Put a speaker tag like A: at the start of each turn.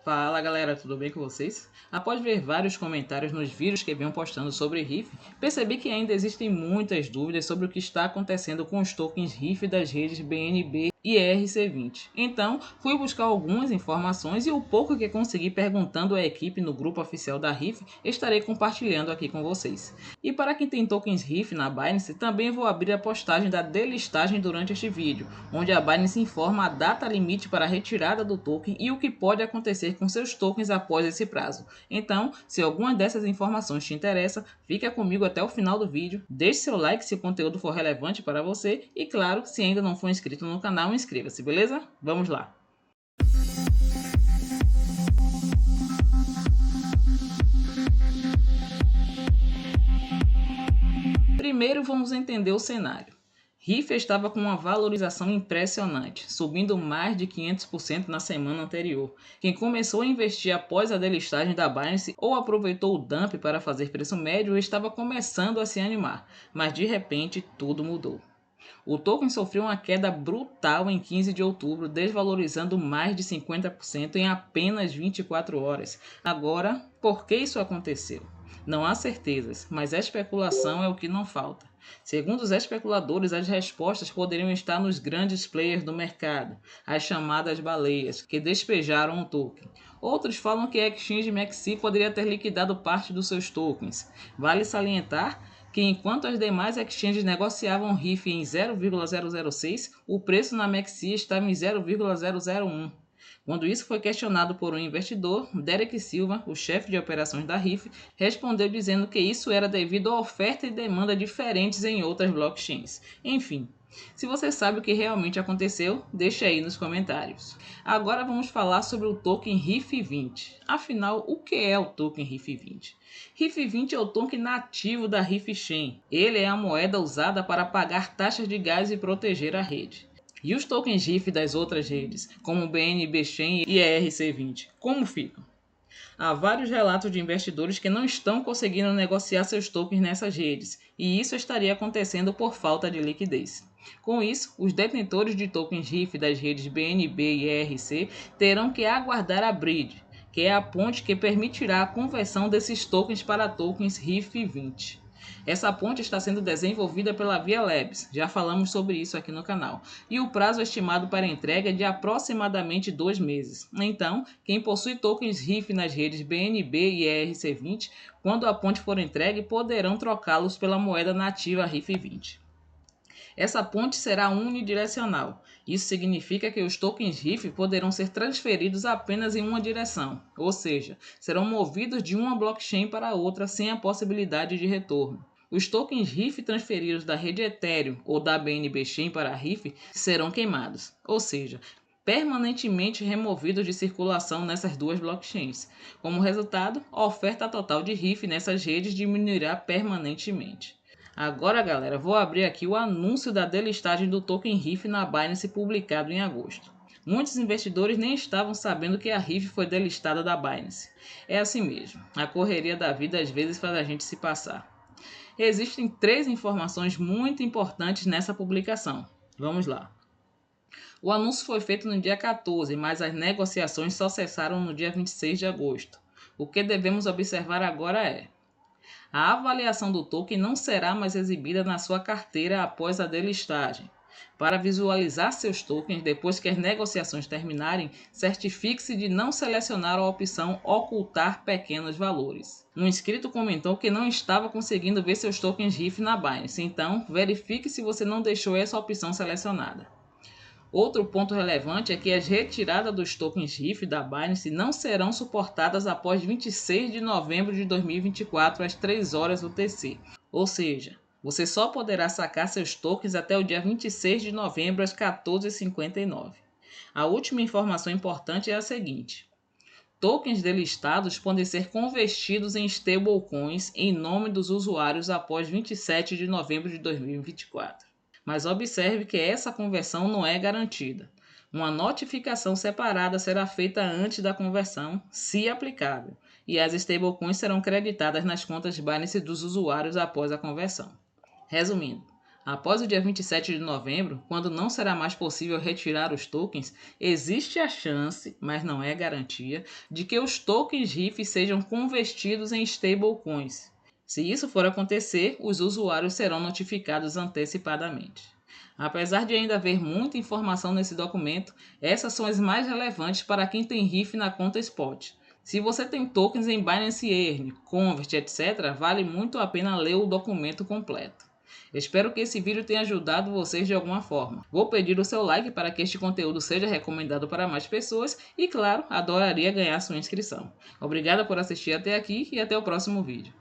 A: Fala galera, tudo bem com vocês? Após ver vários comentários nos vídeos que venham postando sobre RIF, percebi que ainda existem muitas dúvidas sobre o que está acontecendo com os tokens RIF das redes BNB e ERC20. Então, fui buscar algumas informações e o pouco que consegui perguntando à equipe no grupo oficial da RIF, estarei compartilhando aqui com vocês. E para quem tem tokens RIF na Binance, também vou abrir a postagem da delistagem durante este vídeo, onde a Binance informa a data limite para a retirada do token e o que pode acontecer com seus tokens após esse prazo. Então, se alguma dessas informações te interessa, fica comigo até o final do vídeo, deixe seu like se o conteúdo for relevante para você e claro, se ainda não for inscrito no canal, inscreva-se, beleza? Vamos lá! Primeiro vamos entender o cenário. RIF estava com uma valorização impressionante, subindo mais de 500% na semana anterior. Quem começou a investir após a delistagem da Binance ou aproveitou o dump para fazer preço médio estava começando a se animar, mas de repente tudo mudou. O token sofreu uma queda brutal em 15 de outubro, desvalorizando mais de 50% em apenas 24 horas. Agora, por que isso aconteceu? Não há certezas, mas a especulação é o que não falta. Segundo os especuladores, as respostas poderiam estar nos grandes players do mercado, as chamadas baleias, que despejaram o token. Outros falam que a exchange Maxi poderia ter liquidado parte dos seus tokens. Vale salientar que enquanto as demais exchanges negociavam RIF em 0,006, o preço na Maxi estava em 0,001. Quando isso foi questionado por um investidor, Derek Silva, o chefe de operações da RIF, respondeu dizendo que isso era devido a oferta e demanda diferentes em outras blockchains. Enfim, se você sabe o que realmente aconteceu, deixe aí nos comentários. Agora vamos falar sobre o token RIF20. Afinal, o que é o token RIF20? RIF20 é o token nativo da RIF Chain. Ele é a moeda usada para pagar taxas de gás e proteger a rede. E os tokens RIF das outras redes, como o BNB Chain e ERC20, como ficam? Há vários relatos de investidores que não estão conseguindo negociar seus tokens nessas redes, e isso estaria acontecendo por falta de liquidez. Com isso, os detentores de tokens RIF das redes BNB e ERC terão que aguardar a bridge, que é a ponte que permitirá a conversão desses tokens para tokens RIF20. Essa ponte está sendo desenvolvida pela Via Labs, já falamos sobre isso aqui no canal, e o prazo estimado para entrega é de aproximadamente 2 meses. Então, quem possui tokens RIF nas redes BNB e ERC20, quando a ponte for entregue, poderão trocá-los pela moeda nativa RIF20. Essa ponte será unidirecional. Isso significa que os tokens RIF poderão ser transferidos apenas em uma direção, ou seja, serão movidos de uma blockchain para outra sem a possibilidade de retorno. Os tokens RIF transferidos da rede Ethereum ou da BNB Chain para a RIF serão queimados, ou seja, permanentemente removidos de circulação nessas duas blockchains. Como resultado, a oferta total de RIF nessas redes diminuirá permanentemente. Agora galera, vou abrir aqui o anúncio da delistagem do token RIF na Binance publicado em agosto. Muitos investidores nem estavam sabendo que a RIF foi delistada da Binance. É assim mesmo, a correria da vida às vezes faz a gente se passar. Existem 3 informações muito importantes nessa publicação. Vamos lá. O anúncio foi feito no dia 14, mas as negociações só cessaram no dia 26 de agosto. O que devemos observar agora é: a avaliação do token não será mais exibida na sua carteira após a delistagem. Para visualizar seus tokens depois que as negociações terminarem, certifique-se de não selecionar a opção Ocultar pequenos valores. Um inscrito comentou que não estava conseguindo ver seus tokens RIF na Binance, então verifique se você não deixou essa opção selecionada. Outro ponto relevante é que as retiradas dos tokens RIF da Binance não serão suportadas após 26 de novembro de 2024 às 3 horas UTC. Ou seja, você só poderá sacar seus tokens até o dia 26 de novembro às 14h59. A última informação importante é a seguinte: tokens delistados podem ser convertidos em stablecoins em nome dos usuários após 27 de novembro de 2024. Mas observe que essa conversão não é garantida. Uma notificação separada será feita antes da conversão, se aplicável, e as stablecoins serão creditadas nas contas Binance dos usuários após a conversão. Resumindo, Após o dia 27 de novembro, quando não será mais possível retirar os tokens, existe a chance, mas não é garantia, de que os tokens RIF sejam convertidos em stablecoins. Se isso for acontecer, os usuários serão notificados antecipadamente. Apesar de ainda haver muita informação nesse documento, essas são as mais relevantes para quem tem RIF na conta Spot. Se você tem tokens em Binance Earn, Convert, etc., vale muito a pena ler o documento completo. Espero que esse vídeo tenha ajudado vocês de alguma forma. Vou pedir o seu like para que este conteúdo seja recomendado para mais pessoas e, claro, adoraria ganhar sua inscrição. Obrigado por assistir até aqui e até o próximo vídeo.